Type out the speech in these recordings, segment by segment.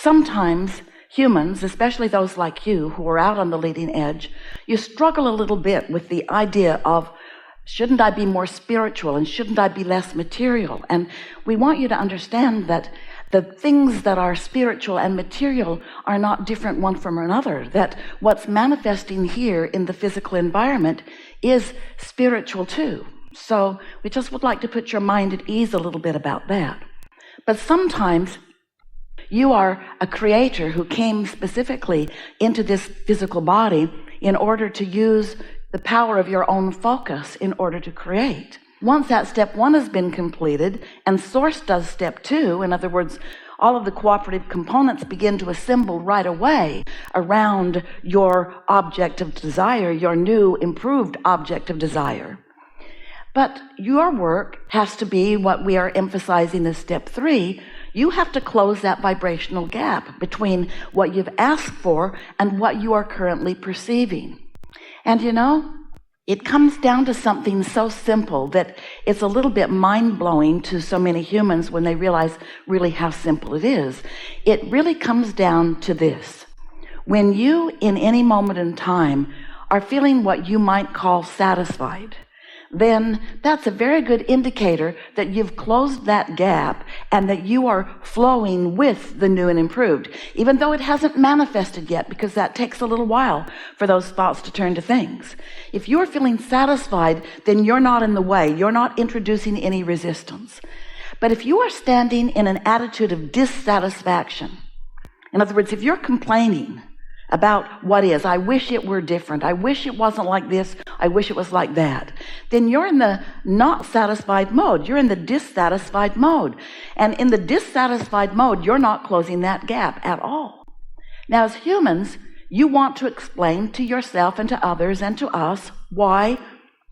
Sometimes humans, especially those like you who are out on the leading edge, you struggle a little bit with the idea of, shouldn't I be more spiritual and shouldn't I be less material? And we want you to understand that the things that are spiritual and material are not different one from another, that what's manifesting here in the physical environment is spiritual too. So we just would like to put your mind at ease a little bit about that. But sometimes you are a creator who came specifically into this physical body in order to use the power of your own focus in order to create. Once that step 1 has been completed and source does step 2, in other words, all of the cooperative components begin to assemble right away around your object of desire, your new improved object of desire. But your work has to be what we are emphasizing as step 3. You have to close that vibrational gap between what you've asked for and what you are currently perceiving. And you know, it comes down to something so simple that it's a little bit mind-blowing to so many humans when they realize really how simple it is. It really comes down to this. When you, in any moment in time, are feeling what you might call satisfied, then that's a very good indicator that you've closed that gap and that you are flowing with the new and improved, even though it hasn't manifested yet, because that takes a little while for those thoughts to turn to things. If you're feeling satisfied, then you're not in the way. You're not introducing any resistance. But if you are standing in an attitude of dissatisfaction, in other words, if you're complaining about what is, I wish it were different, I wish it wasn't like this, I wish it was like that, then you're in the not satisfied mode. You're in the dissatisfied mode. And in the dissatisfied mode, you're not closing that gap at all. Now, as humans, you want to explain to yourself and to others and to us why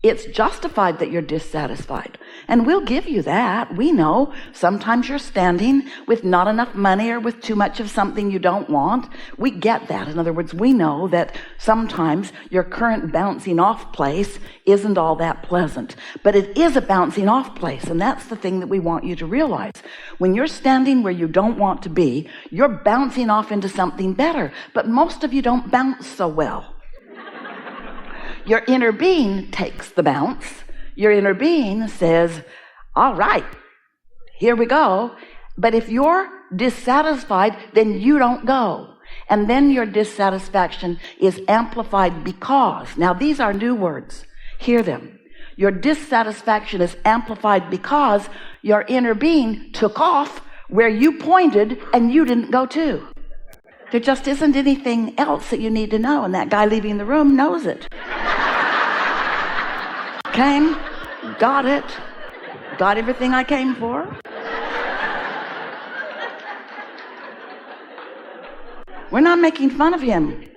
it's justified that you're dissatisfied. And we'll give you that. We know sometimes you're standing with not enough money or with too much of something you don't want. We get that. In other words, we know that sometimes your current bouncing off place isn't all that pleasant. But it is a bouncing off place, and that's the thing that we want you to realize. When you're standing where you don't want to be, you're bouncing off into something better. But most of you don't bounce so well. Your inner being takes the bounce. Your inner being says, all right, here we go. But if you're dissatisfied, then you don't go. And then your dissatisfaction is amplified because, now these are new words, hear them. Your dissatisfaction is amplified because your inner being took off where you pointed and you didn't go to. There just isn't anything else that you need to know, and that guy leaving the room knows it. Came, got it, got everything I came for. We're not making fun of him.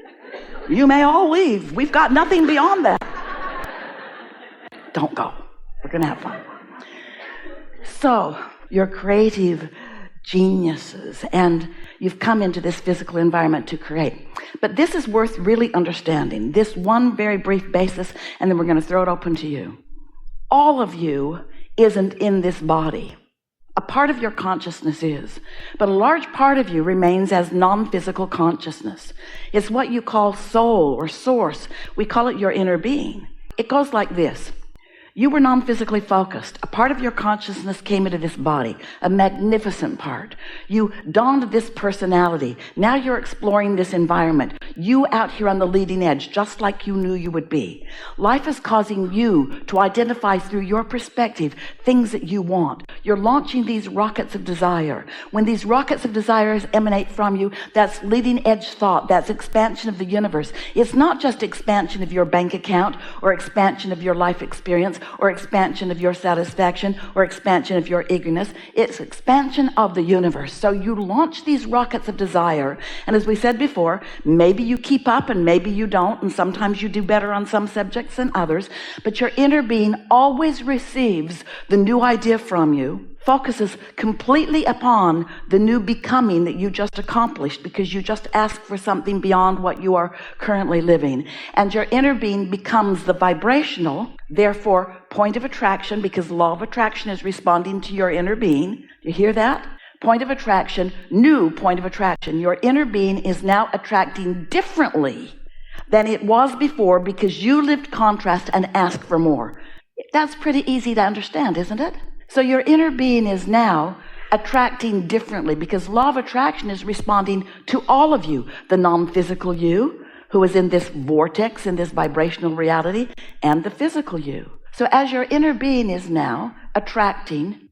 You may all leave. We've got nothing beyond that. Don't go. We're going to have fun. So, you're creative geniuses, and you've come into this physical environment to create. But this is worth really understanding, this one very brief basis, and then we're going to throw it open to you. All of you isn't in this body. A part of your consciousness is, but a large part of you remains as non-physical consciousness. It's what you call soul or source. We call it your inner being. It goes like this. You were non-physically focused. A part of your consciousness came into this body, a magnificent part. You donned this personality. Now you're exploring this environment. You out here on the leading edge, just like you knew you would be. Life is causing you to identify through your perspective things that you want. You're launching these rockets of desire. When these rockets of desires emanate from you, that's leading edge thought. That's expansion of the universe. It's not just expansion of your bank account or expansion of your life experience, or expansion of your satisfaction, or expansion of your eagerness. It's expansion of the universe. So you launch these rockets of desire, and as we said before, maybe you keep up and maybe you don't, and sometimes you do better on some subjects than others, but your inner being always receives the new idea from you, focuses completely upon the new becoming that you just accomplished because you just asked for something beyond what you are currently living. And your inner being becomes the vibrational, therefore point of attraction, because law of attraction is responding to your inner being. You hear that? point of attraction, new point of attraction. Your inner being is now attracting differently than it was before because you lived contrast and asked for more. That's pretty easy to understand, isn't it? So your inner being is now attracting differently because law of attraction is responding to all of you, the non-physical you who is in this vortex, in this vibrational reality, and the physical you. So as your inner being is now attracting,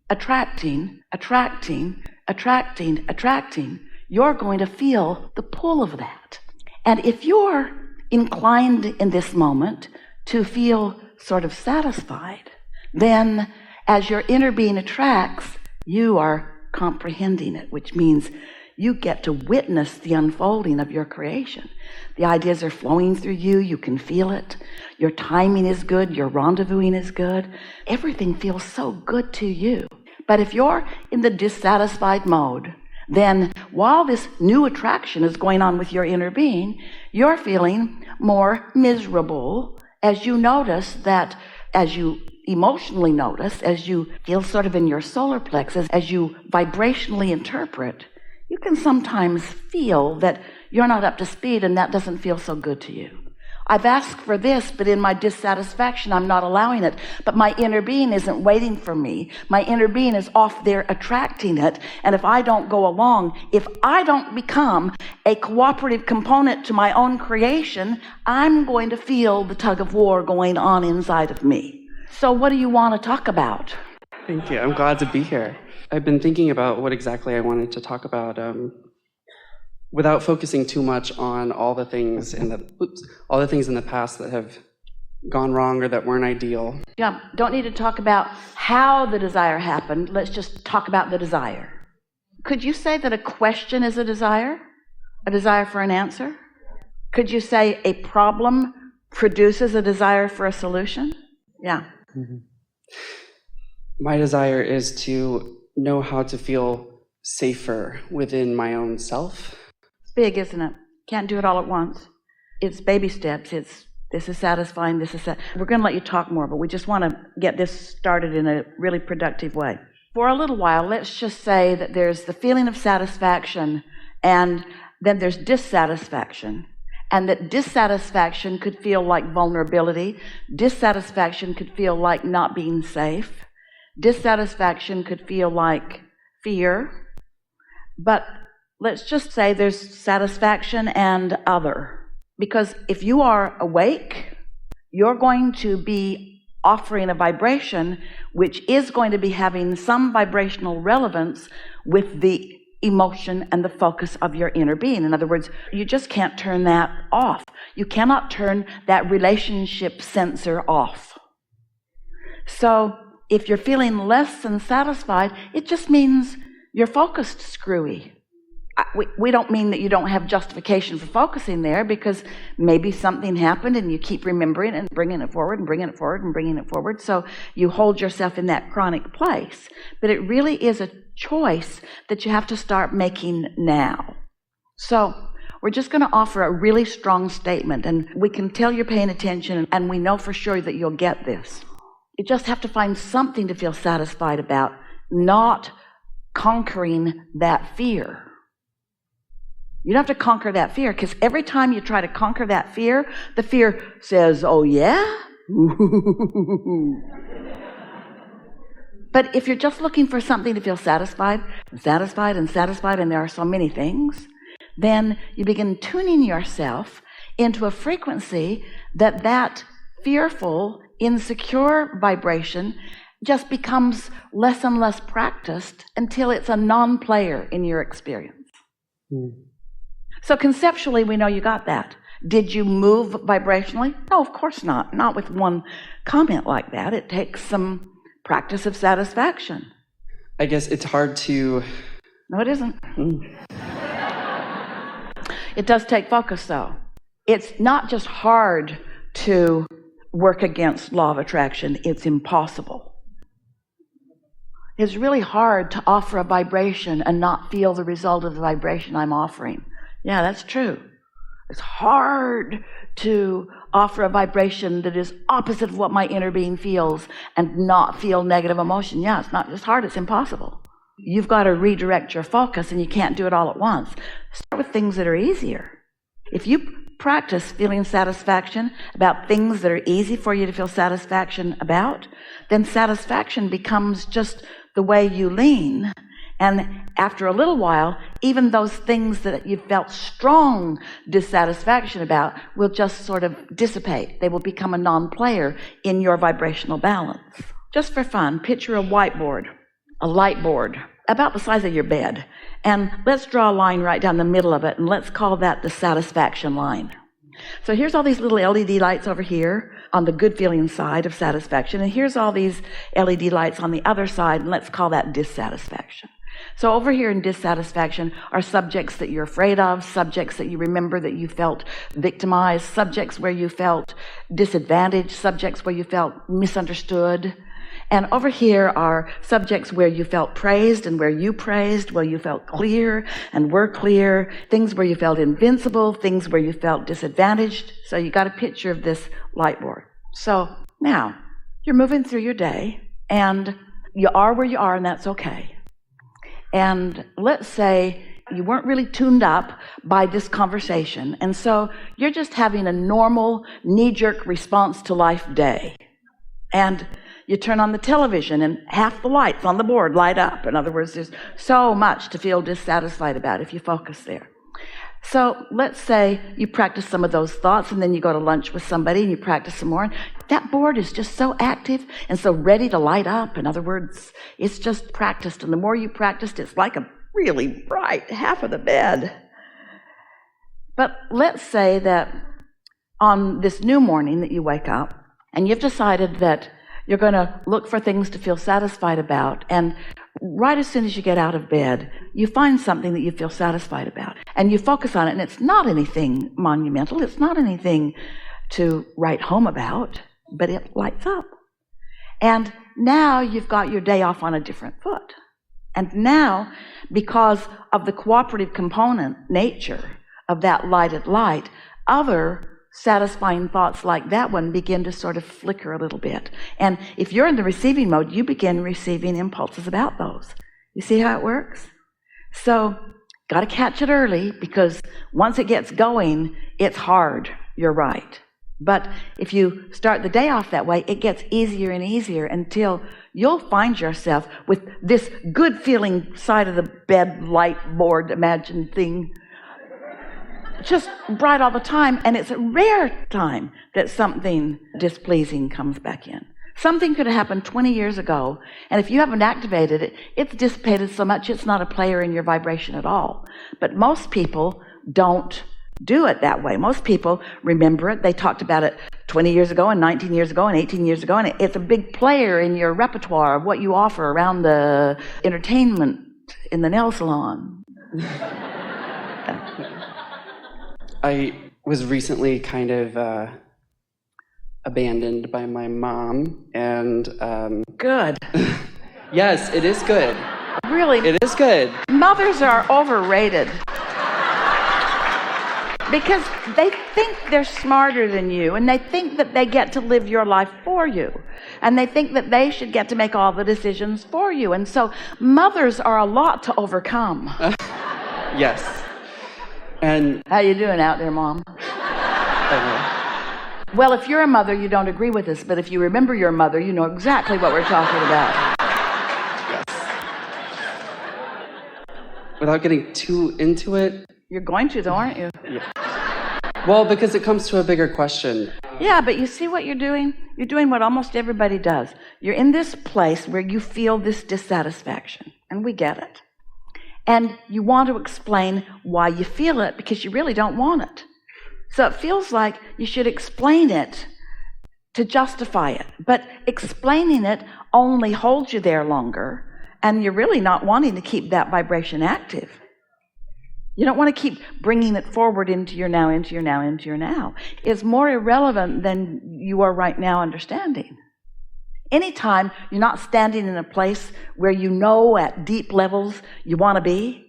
you're going to feel the pull of that. And if you're inclined in this moment to feel sort of satisfied, then as your inner being attracts, you are comprehending it, which means you get to witness the unfolding of your creation. The ideas are flowing through you. You can feel it. Your timing is good. Your rendezvousing is good. Everything feels so good to you. But if you're in the dissatisfied mode, then while this new attraction is going on with your inner being, you're feeling more miserable as you notice that, as you emotionally notice, as you feel sort of in your solar plexus, as you vibrationally interpret, you can sometimes feel that you're not up to speed and that doesn't feel so good to you. I've asked for this, but in my dissatisfaction, I'm not allowing it. But my inner being isn't waiting for me. My inner being is off there attracting it. And if I don't go along, if I don't become a cooperative component to my own creation, I'm going to feel the tug of war going on inside of me. So what do you want to talk about? Thank you. I'm glad to be here. I've been thinking about what exactly I wanted to talk about without focusing too much on all the things in the past that have gone wrong or that weren't ideal. Yeah, don't need to talk about how the desire happened. Let's just talk about the desire. Could you say that a question is a desire for an answer? Could you say a problem produces a desire for a solution? Yeah. Mm-hmm. My desire is to know how to feel safer within my own self. It's big, isn't it? Can't do it all at once. It's baby steps. This is satisfying. We're going to let you talk more, but we just want to get this started in a really productive way. For a little while, let's just say that there's the feeling of satisfaction, and then there's dissatisfaction. And that dissatisfaction could feel like vulnerability. Dissatisfaction could feel like not being safe. Dissatisfaction could feel like fear. But let's just say there's satisfaction and other. Because if you are awake, you're going to be offering a vibration which is going to be having some vibrational relevance with the emotion and the focus of your inner being. In other words, you just can't turn that off. You cannot turn that relationship sensor off. So if you're feeling less than satisfied, it just means you're focused screwy. We don't mean that you don't have justification for focusing there, because maybe something happened and you keep remembering and bringing it forward and bringing it forward and bringing it forward. So you hold yourself in that chronic place. But it really is a choice that you have to start making now. So we're just going to offer a really strong statement, and we can tell you're paying attention, and we know for sure that you'll get this. You just have to find something to feel satisfied about, not conquering that fear. You don't have to conquer that fear, because every time you try to conquer that fear, the fear says, oh yeah? But if you're just looking for something to feel satisfied, and there are so many things, then you begin tuning yourself into a frequency that fearful, insecure vibration just becomes less and less practiced until it's a non-player in your experience. Mm. So conceptually, we know you got that. Did you move vibrationally? No, of course not. Not with one comment like that. It takes some practice of satisfaction. I guess it's hard to... No, it isn't. It does take focus, though. It's not just hard to work against law of attraction. It's impossible. It's really hard to offer a vibration and not feel the result of the vibration I'm offering. Yeah, that's true. It's hard to offer a vibration that is opposite of what my inner being feels and not feel negative emotion. Yeah, it's not just hard, it's impossible. you've got to redirect your focus, and you can't do it all at once. Start with things that are easier. If you practice feeling satisfaction about things that are easy for you to feel satisfaction about, then satisfaction becomes just the way you lean. And after a little while, even those things that you felt strong dissatisfaction about will just sort of dissipate. They will become a non-player in your vibrational balance. Just for fun, picture a whiteboard, a light board, about the size of your bed. And let's draw a line right down the middle of it, and let's call that the satisfaction line. So here's all these little LED lights over here on the good feeling side of satisfaction, and here's all these LED lights on the other side, and let's call that dissatisfaction. So over here in dissatisfaction are subjects that you're afraid of, subjects that you remember that you felt victimized, subjects where you felt disadvantaged, subjects where you felt misunderstood. And over here are subjects where you felt praised and where you praised, where you felt clear and were clear, things where you felt invincible, things where you felt disadvantaged. So you got a picture of this light board. So now you're moving through your day, and you are where you are, and that's okay. And let's say you weren't really tuned up by this conversation, and so you're just having a normal knee-jerk response to life day. And you turn on the television and half the lights on the board light up. In other words, there's so much to feel dissatisfied about if you focus there. So let's say you practice some of those thoughts, and then you go to lunch with somebody and you practice some more. That board is just so active and so ready to light up. In other words, it's just practiced, and the more you practiced, it's like a really bright half of the bed. But let's say that on this new morning that you wake up, and you've decided that you're going to look for things to feel satisfied about, and right as soon as you get out of bed, you find something that you feel satisfied about, and you focus on it, and it's not anything monumental, it's not anything to write home about, but it lights up. And now you've got your day off on a different foot. And now, because of the cooperative component nature of that lighted light, other satisfying thoughts like that one begin to sort of flicker a little bit. And if you're in the receiving mode, you begin receiving impulses about those. You see how it works? So, got to catch it early, because once it gets going, it's hard. You're right. But if you start the day off that way, it gets easier and easier until you'll find yourself with this good feeling side of the bed light board imagined thing just bright all the time, and it's a rare time that something displeasing comes back in. Something could have happened 20 years ago, and if you haven't activated it, it's dissipated so much it's not a player in your vibration at all. But most people don't do it that way. Most people remember it. They talked about it 20 years ago and 19 years ago and 18 years ago, and it's a big player in your repertoire of what you offer around the entertainment in the nail salon. I was recently kind of abandoned by my mom, and Good. yes, it is good. Really, It is good. mothers are overrated because they think they're smarter than you, and they think that they get to live your life for you, and they think that they should get to make all the decisions for you. And so mothers are a lot to overcome. Yes. And How you doing out there, Mom? Well, if you're a mother, you don't agree with us, but if you remember your mother, you know exactly what we're talking about. yes. Without getting too into it, You're going to, though, aren't you? well, because it comes to a bigger question. Yeah, but you see what you're doing? You're doing what almost everybody does. You're in this place where you feel this dissatisfaction, and we get it. And you want to explain why you feel it, because you really don't want it. So it feels like you should explain it to justify it. But explaining it only holds you there longer, and you're really not wanting to keep that vibration active. You don't want to keep bringing it forward into your now, into your now, into your now. It's more irrelevant than you are right now understanding. Anytime you're not standing in a place where you know at deep levels you want to be,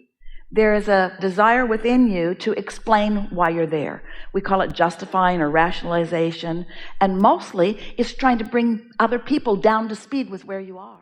there is a desire within you to explain why you're there. We call it justifying or rationalization, and mostly it's trying to bring other people down to speed with where you are.